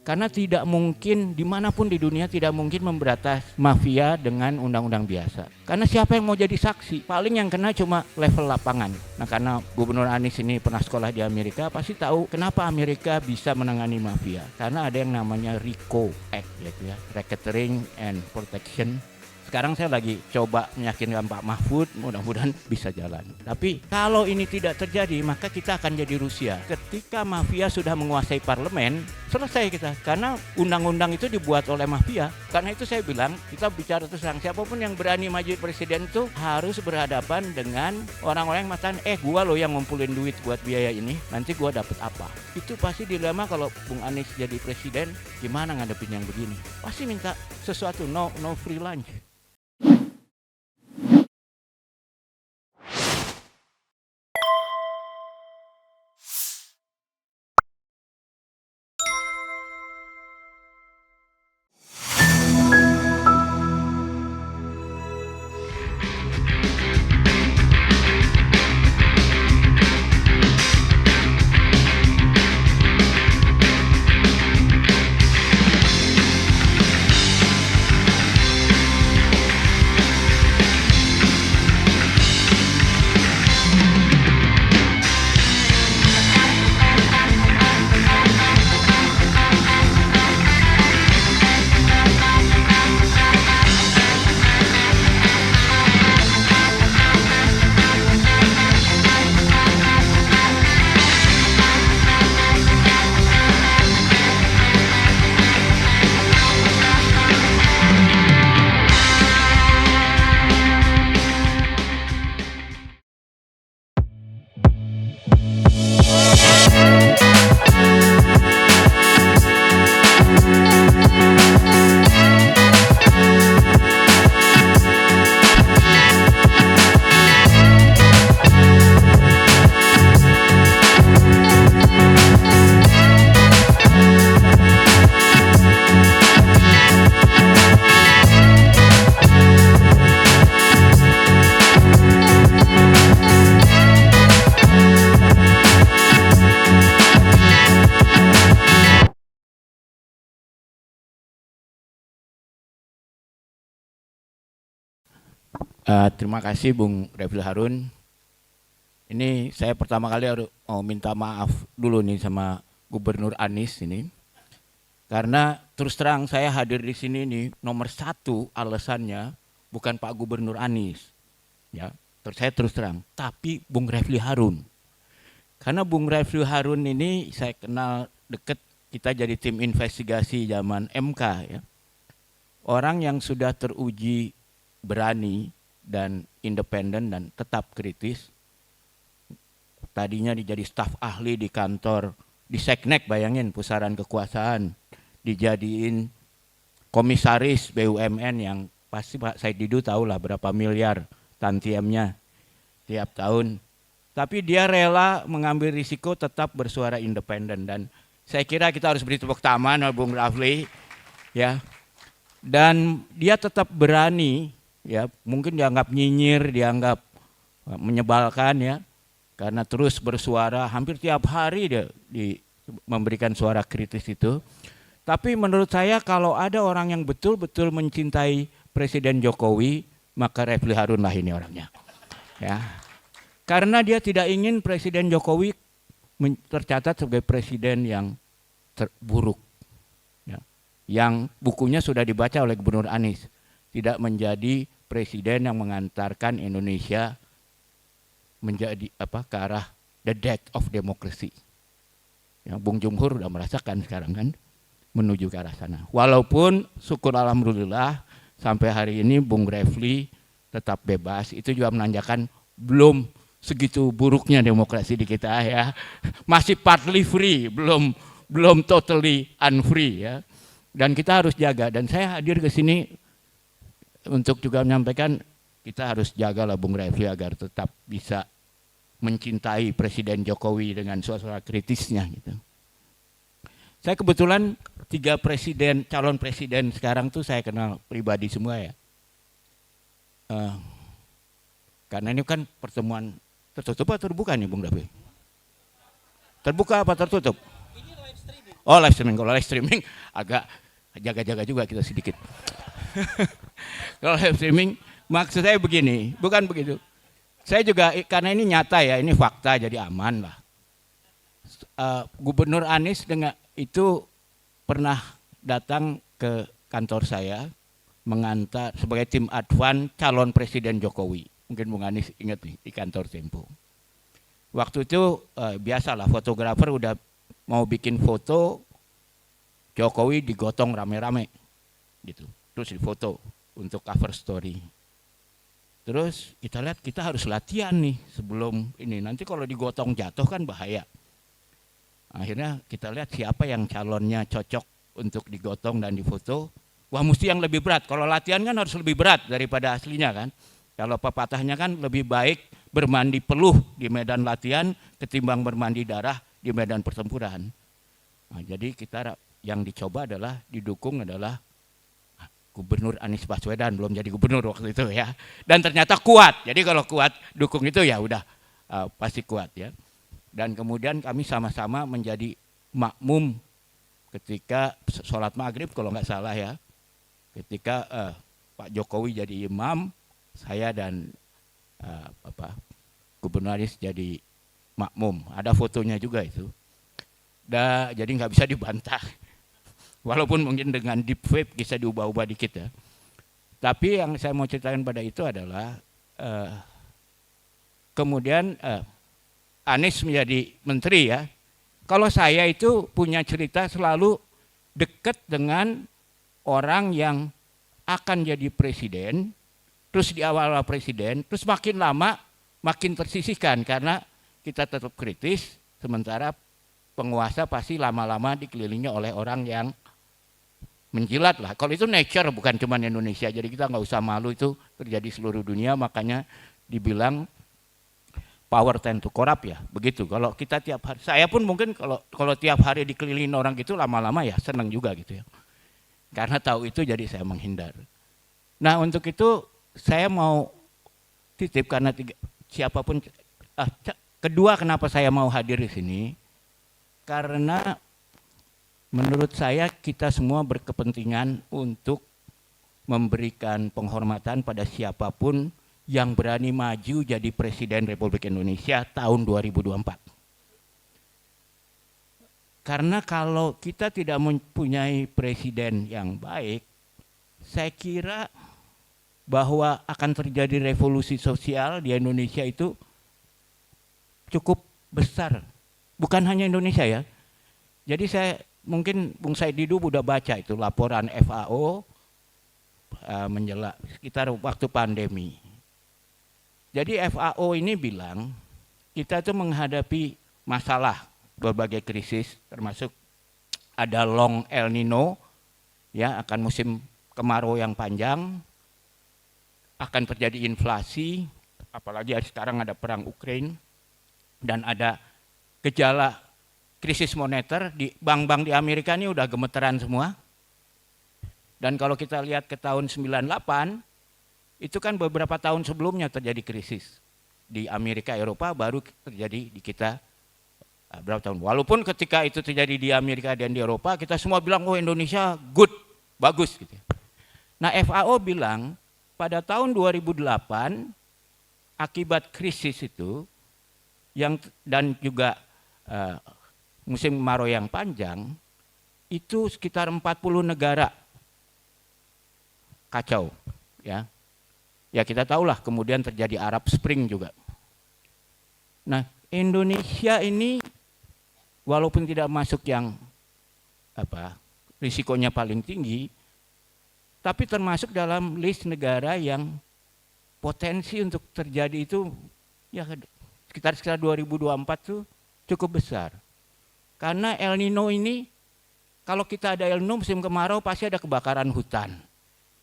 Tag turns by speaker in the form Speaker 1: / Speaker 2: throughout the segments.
Speaker 1: Karena tidak mungkin, dimanapun di dunia tidak mungkin memberantas mafia dengan undang-undang biasa. Karena siapa yang mau jadi saksi? Paling yang kena cuma level lapangan. Nah, karena Gubernur Anies ini pernah sekolah di Amerika, pasti tahu kenapa Amerika bisa menangani mafia. Karena ada yang namanya RICO Act, yaitu ya, Racketeering and Protection. Sekarang saya lagi coba meyakinkan Pak Mahfud, mudah-mudahan bisa jalan. Tapi kalau ini tidak terjadi, maka kita akan jadi Rusia. Ketika mafia sudah menguasai parlemen, selesai kita. Karena undang-undang itu dibuat oleh mafia. Karena itu saya bilang, kita bicara terus terang, siapapun yang berani maju presiden itu harus berhadapan dengan orang-orang yang mengatakan, gua loh yang ngumpulin duit buat biaya ini, nanti gua dapat apa. Itu pasti dilema kalau Bung Anies jadi presiden, gimana ngadepin yang begini. Pasti minta sesuatu, no free lunch. Terima kasih Bung Refli Harun. Ini saya pertama kali harus minta maaf dulu nih sama Gubernur Anies ini. Karena terus terang saya hadir di sini nih, nomor satu alasannya bukan Pak Gubernur Anies. Ya, saya terus terang, tapi Bung Refli Harun. Karena Bung Refli Harun ini saya kenal dekat, kita jadi tim investigasi zaman MK ya. Orang yang sudah teruji berani dan independen dan tetap kritis. Tadinya jadi staf ahli di kantor, di Seknek, bayangin pusaran kekuasaan, dijadiin komisaris BUMN yang pasti Pak Said Didu tahulah berapa miliar tantiemnya tiap tahun. Tapi dia rela mengambil risiko tetap bersuara independen, dan saya kira kita harus beri tepuk tangan Bung Refli ya. Dan dia tetap berani ya, mungkin dianggap nyinyir, dianggap menyebalkan ya, karena terus bersuara hampir tiap hari dia memberikan suara kritis itu. Tapi menurut saya kalau ada orang yang betul-betul mencintai Presiden Jokowi, maka Refli Harun lah ini orangnya. Ya. Karena dia tidak ingin Presiden Jokowi tercatat sebagai presiden yang terburuk. Ya. Yang bukunya sudah dibaca oleh Gubernur Anies. Tidak menjadi presiden yang mengantarkan Indonesia menjadi ke arah the death of democracy. Ya, Bung Jumhur udah merasakan sekarang kan menuju ke arah sana. Walaupun syukur alhamdulillah sampai hari ini Bung Refli tetap bebas, itu juga menandakan belum segitu buruknya demokrasi di kita ya. Masih partly free, belum totally unfree ya. Dan kita harus jaga, dan saya hadir ke sini untuk juga menyampaikan kita harus jagalah Bung Refli agar tetap bisa mencintai Presiden Jokowi dengan suasana kritisnya gitu. Saya kebetulan 3 presiden, calon presiden sekarang tuh saya kenal pribadi semua ya. Karena ini kan pertemuan tertutup atau terbuka nih Bung Refli? Terbuka apa tertutup? Oh live streaming, kalau live streaming agak jaga-jaga juga kita sedikit. Kalau live streaming maksud saya begini, bukan begitu. Saya juga karena ini nyata ya, ini fakta jadi aman lah. Gubernur Anies dengan itu pernah datang ke kantor saya mengantar sebagai tim advan calon Presiden Jokowi. Mungkin Bung Anies ingat nih di kantor Tempo. Waktu itu biasalah fotografer udah mau bikin foto Jokowi digotong rame-rame gitu. Terus difoto untuk cover story. Terus kita lihat kita harus latihan nih sebelum ini. Nanti kalau digotong jatuh kan bahaya. Akhirnya kita lihat siapa yang calonnya cocok untuk digotong dan difoto. Wah mesti yang lebih berat. Kalau latihan kan harus lebih berat daripada aslinya kan. Kalau pepatahnya kan lebih baik bermandi peluh di medan latihan ketimbang bermandi darah di medan pertempuran. Nah, jadi kita yang dicoba adalah didukung adalah Gubernur Anies Baswedan, belum jadi gubernur waktu itu ya. Dan ternyata kuat. Jadi kalau kuat dukung itu ya udah pasti kuat ya. Dan kemudian kami sama-sama menjadi makmum ketika sholat maghrib kalau nggak salah ya. Ketika Pak Jokowi jadi imam, saya dan Gubernur Anies jadi makmum. Ada fotonya juga itu. Jadi nggak bisa dibantah. Walaupun mungkin dengan deep wave bisa diubah-ubah dikit ya. Tapi yang saya mau ceritakan pada itu adalah kemudian Anies menjadi menteri ya. Kalau saya itu punya cerita selalu dekat dengan orang yang akan jadi presiden, terus di awal-awal presiden, terus makin lama makin tersisihkan karena kita tetap kritis, sementara penguasa pasti lama-lama dikelilingi oleh orang yang menjilat lah. Kalau itu nature bukan cuma Indonesia, jadi kita nggak usah malu, itu terjadi seluruh dunia, makanya dibilang power tend to corrupt ya, begitu. Kalau kita tiap hari, saya pun mungkin kalau tiap hari dikelilingi orang gitu lama-lama ya senang juga gitu ya. Karena tahu itu jadi saya menghindar. Nah untuk itu saya mau titip karena siapapun, kedua kenapa saya mau hadir di sini, karena menurut saya kita semua berkepentingan untuk memberikan penghormatan pada siapapun yang berani maju jadi Presiden Republik Indonesia tahun 2024. Karena kalau kita tidak mempunyai presiden yang baik, saya kira bahwa akan terjadi revolusi sosial di Indonesia itu cukup besar. Bukan hanya Indonesia ya. Jadi saya mungkin Bung Said Didu udah baca itu laporan FAO menjelang sekitar waktu pandemi. Jadi FAO ini bilang kita itu menghadapi masalah berbagai krisis, termasuk ada long El Nino, ya akan musim kemarau yang panjang, akan terjadi inflasi, apalagi sekarang ada perang Ukraina, dan ada gejala krisis moneter di bank-bank di Amerika ini udah gemeteran semua. Dan kalau kita lihat ke tahun 98, itu kan beberapa tahun sebelumnya terjadi krisis. Di Amerika, Eropa baru terjadi di kita berapa tahun. Walaupun ketika itu terjadi di Amerika dan di Eropa, kita semua bilang, oh Indonesia good, bagus. Gitu. Nah FAO bilang pada tahun 2008, akibat krisis itu, dan juga musim kemarau yang panjang, itu sekitar 40 negara kacau. Ya kita tahulah kemudian terjadi Arab Spring juga. Nah Indonesia ini walaupun tidak masuk yang risikonya paling tinggi, tapi termasuk dalam list negara yang potensi untuk terjadi itu ya sekitar 2024 tuh cukup besar. Karena El Nino ini, kalau kita ada El Nino musim kemarau pasti ada kebakaran hutan,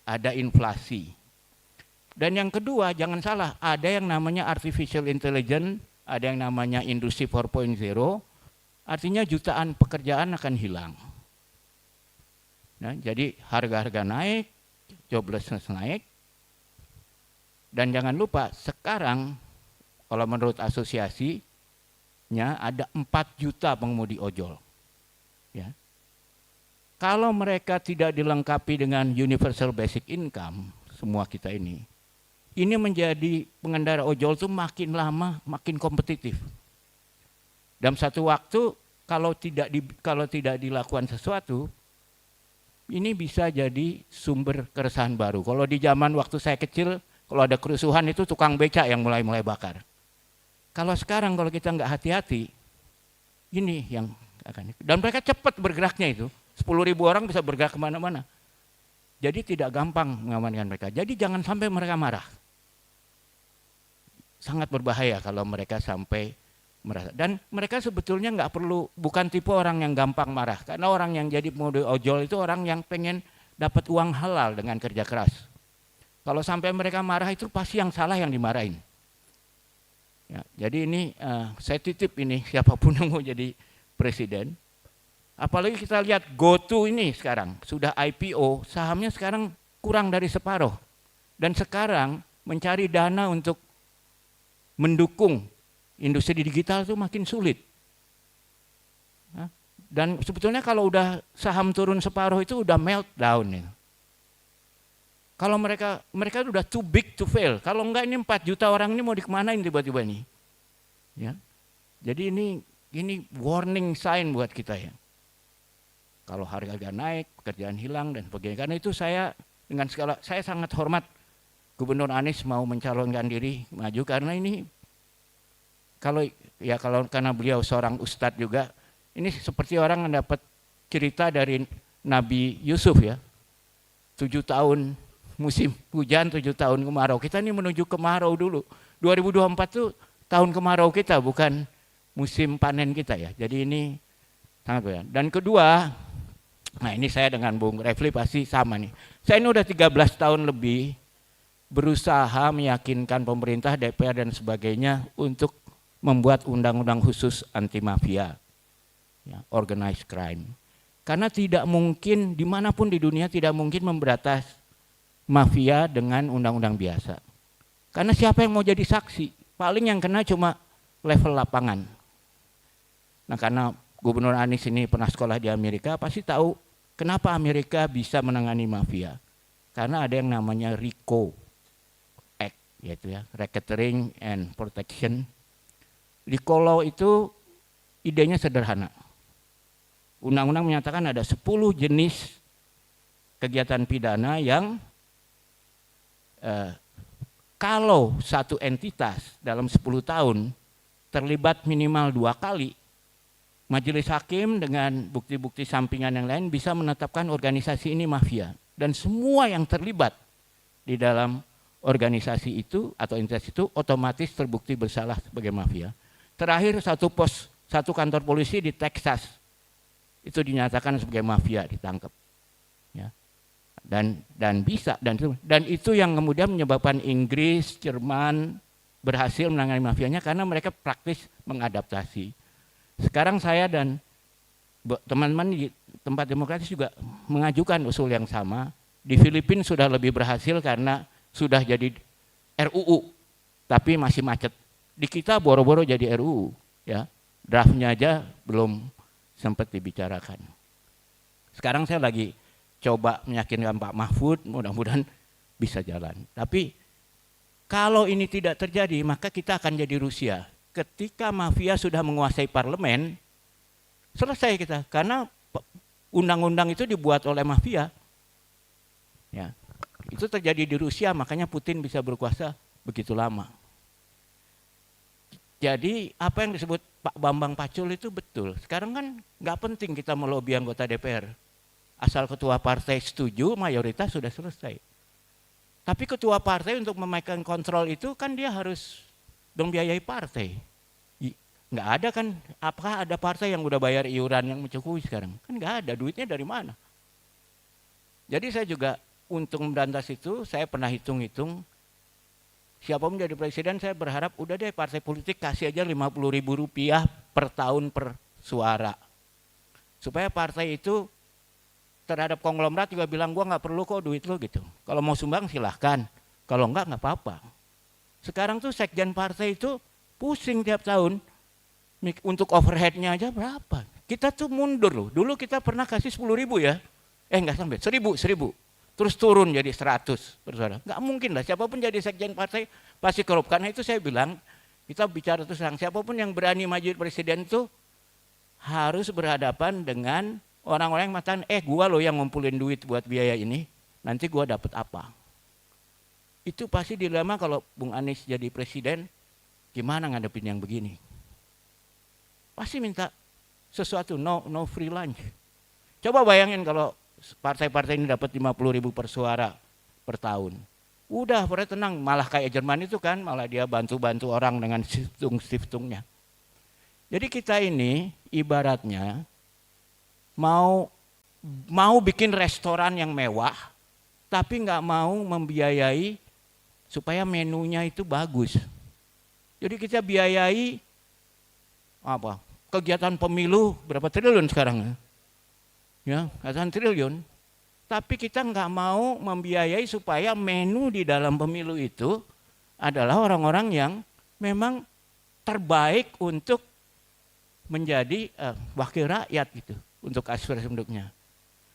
Speaker 1: ada inflasi. Dan yang kedua jangan salah, ada yang namanya artificial intelligence, ada yang namanya industri 4.0, artinya jutaan pekerjaan akan hilang. Nah, jadi harga-harga naik, joblessness naik, dan jangan lupa sekarang kalau menurut asosiasinya ada 4 juta pengemudi ojol. Ya. Kalau mereka tidak dilengkapi dengan universal basic income, semua kita ini menjadi pengendara ojol tuh makin lama makin kompetitif. Dalam satu waktu kalau tidak dilakukan sesuatu, ini bisa jadi sumber keresahan baru. Kalau di zaman waktu saya kecil, kalau ada kerusuhan itu tukang becak yang mulai bakar. Kalau sekarang kalau kita nggak hati-hati, ini yang akan. Dan mereka cepat bergeraknya itu. 10.000 orang bisa bergerak kemana-mana. Jadi tidak gampang mengamankan mereka. Jadi jangan sampai mereka marah. Sangat berbahaya kalau mereka sampai merasa. Dan mereka sebetulnya nggak perlu, bukan tipe orang yang gampang marah. Karena orang yang jadi mode ojol itu orang yang pengen dapat uang halal dengan kerja keras. Kalau sampai mereka marah itu pasti yang salah yang dimarahin. Ya, jadi ini saya titip ini siapapun yang mau jadi presiden. Apalagi kita lihat GoTo ini sekarang sudah IPO, sahamnya sekarang kurang dari separuh. Dan sekarang mencari dana untuk mendukung industri digital itu makin sulit. Dan sebetulnya kalau udah saham turun separuh itu udah meltdown. Ya. Kalau mereka udah too big to fail. Kalau enggak ini 4 juta orang ini mau dikemanain tiba-tiba ini. Ya. Jadi ini warning sign buat kita ya. Kalau harga naik, pekerjaan hilang dan sebagainya. Karena itu saya sangat hormat Gubernur Anies mau mencalonkan diri maju karena ini karena beliau seorang ustadz juga, ini seperti orang yang dapat cerita dari Nabi Yusuf ya. 7 tahun musim hujan, 7 tahun kemarau. Kita ini menuju kemarau dulu. 2024 itu tahun kemarau kita, bukan musim panen kita ya. Jadi ini sangat berbeda. Dan kedua, nah ini saya dengan Bung Refli pasti sama nih. Saya ini udah 13 tahun lebih berusaha meyakinkan pemerintah, DPR dan sebagainya untuk membuat undang-undang khusus anti mafia, ya, organized crime. Karena tidak mungkin dimanapun di dunia tidak mungkin memberantas mafia dengan undang-undang biasa. Karena siapa yang mau jadi saksi? Paling yang kena cuma level lapangan. Nah karena Gubernur Anies ini pernah sekolah di Amerika, pasti tahu kenapa Amerika bisa menangani mafia. Karena ada yang namanya RICO Act, yaitu ya, Racketeering and Protection. RICO Law itu idenya sederhana. Undang-undang menyatakan ada 10 jenis kegiatan pidana yang kalau satu entitas dalam 10 tahun terlibat minimal 2 kali, majelis hakim dengan bukti-bukti sampingan yang lain bisa menetapkan organisasi ini mafia. Dan semua yang terlibat di dalam organisasi itu atau entitas itu otomatis terbukti bersalah sebagai mafia. Terakhir satu kantor polisi di Texas itu dinyatakan sebagai mafia, ditangkap. Ya. Dan itu yang kemudian menyebabkan Inggris, Jerman berhasil menangani mafianya karena mereka praktis mengadaptasi. Sekarang saya dan teman-teman di tempat demokratis juga mengajukan usul yang sama. Di Filipina sudah lebih berhasil karena sudah jadi RUU, tapi masih macet. Di kita boro-boro jadi RUU, ya. Draftnya aja belum sempat dibicarakan. Sekarang saya lagi coba meyakinkan Pak Mahfud, mudah-mudahan bisa jalan. Tapi kalau ini tidak terjadi, maka kita akan jadi Rusia. Ketika mafia sudah menguasai parlemen, selesai kita. Karena undang-undang itu dibuat oleh mafia. Ya, itu terjadi di Rusia, makanya Putin bisa berkuasa begitu lama. Jadi apa yang disebut Pak Bambang Pacul itu betul. Sekarang kan nggak penting kita melobi anggota DPR. Asal ketua partai setuju, mayoritas sudah selesai. Tapi ketua partai untuk memegang kontrol itu kan dia harus membiayai partai. Nggak ada kan, apakah ada partai yang udah bayar iuran yang mencukupi sekarang? Kan nggak ada, duitnya dari mana? Jadi saya juga untuk memberantas itu, saya pernah hitung-hitung, siapa menjadi presiden saya berharap udah deh partai politik kasih aja 50.000 rupiah per tahun per suara. Supaya partai itu terhadap konglomerat juga bilang gua nggak perlu kok duit lo gitu. Kalau mau sumbang silahkan, kalau nggak apa-apa. Sekarang tuh sekjen partai itu pusing tiap tahun untuk overheadnya aja berapa. Kita tuh mundur loh. Dulu kita pernah kasih 10.000 ya. Enggak sampai, 1.000. Terus turun jadi 100 per suara. Enggak mungkin lah, siapapun jadi sekjen partai pasti korup. Karena itu saya bilang, kita bicara terus terang, siapapun yang berani maju presiden itu harus berhadapan dengan orang-orang yang mengatakan, gua loh yang ngumpulin duit buat biaya ini, nanti gua dapat apa. Itu pasti dilema kalau Bung Anies jadi presiden, gimana ngadepin yang begini. Pasti minta sesuatu, no free lunch. Coba bayangin kalau partai-partai ini dapat 50.000 per suara per tahun. Udah pada tenang, malah kayak Jerman itu kan, malah dia bantu-bantu orang dengan stiftung-stiftungnya. Jadi kita ini ibaratnya mau bikin restoran yang mewah, tapi nggak mau membiayai supaya menunya itu bagus. Jadi kita biayai apa? Kegiatan pemilu berapa triliun sekarang? Ya, ratusan triliun. Tapi kita nggak mau membiayai supaya menu di dalam pemilu itu adalah orang-orang yang memang terbaik untuk menjadi wakil rakyat gitu, untuk aspirasi penduduknya.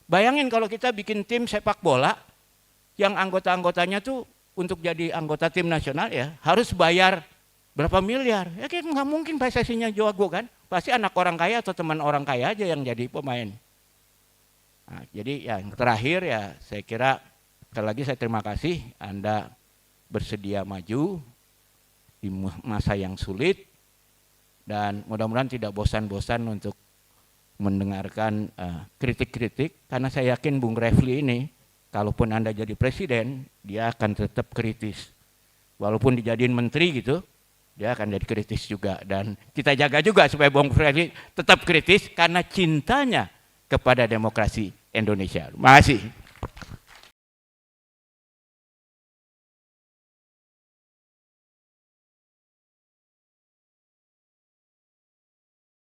Speaker 1: Bayangin kalau kita bikin tim sepak bola yang anggota-anggotanya tuh untuk jadi anggota tim nasional ya harus bayar berapa miliar. Ya kan nggak mungkin PSSI-nya jago kan. Pasti anak orang kaya atau teman orang kaya aja yang jadi pemain. Nah, jadi yang terakhir ya saya kira sekali lagi saya terima kasih Anda bersedia maju di masa yang sulit dan mudah-mudahan tidak bosan-bosan untuk mendengarkan kritik-kritik karena saya yakin Bung Refli ini kalaupun Anda jadi presiden dia akan tetap kritis. Walaupun dijadiin menteri gitu dia akan jadi kritis juga dan kita jaga juga supaya Bung Refli tetap kritis karena cintanya kepada demokrasi Indonesia. Terima kasih.